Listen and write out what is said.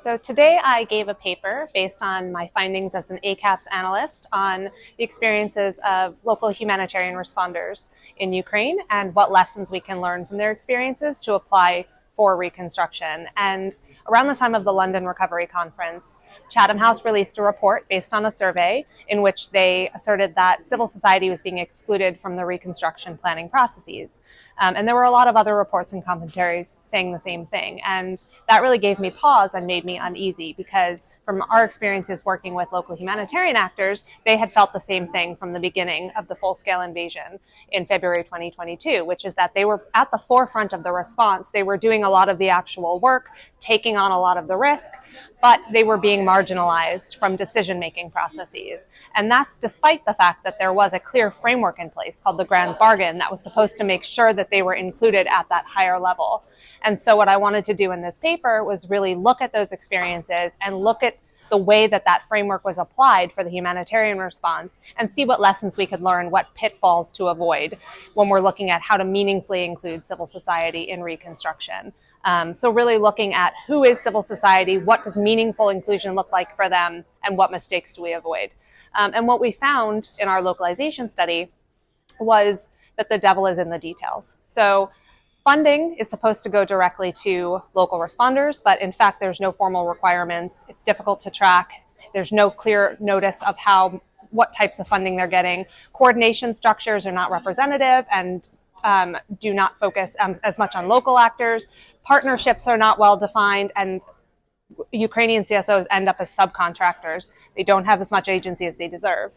So today I gave a paper based on my findings as an ACAPS analyst on the experiences of local humanitarian responders in Ukraine and what lessons we can learn from their experiences to apply for reconstruction. And around the time of the London Recovery Conference, Chatham House released a report based on a survey in which they asserted that civil society was being excluded from the reconstruction planning processes. And there were a lot of other reports and commentaries saying the same thing. And that really gave me pause and made me uneasy because from our experiences working with local humanitarian actors, they had felt the same thing from the beginning of the full-scale invasion in February 2022, which is that they were at the forefront of the response. They were doing a lot of the actual work, taking on a lot of the risk, but they were being marginalized from decision-making processes. And that's despite the fact that there was a clear framework in place called the Grand Bargain that was supposed to make sure that they were included at that higher level. And so what I wanted to do in this paper was really look at those experiences and look at the way that that framework was applied for the humanitarian response and see what lessons we could learn, what pitfalls to avoid when we're looking at how to meaningfully include civil society in reconstruction. So really looking at who is civil society, what does meaningful inclusion look like for them, and what mistakes do we avoid. And what we found in our localization study was that the devil is in the details. So funding is supposed to go directly to local responders, but in fact, there's no formal requirements. It's difficult to track. There's no clear notice of what types of funding they're getting. Coordination structures are not representative and do not focus as much on local actors. Partnerships are not well defined, and Ukrainian CSOs end up as subcontractors. They don't have as much agency as they deserve.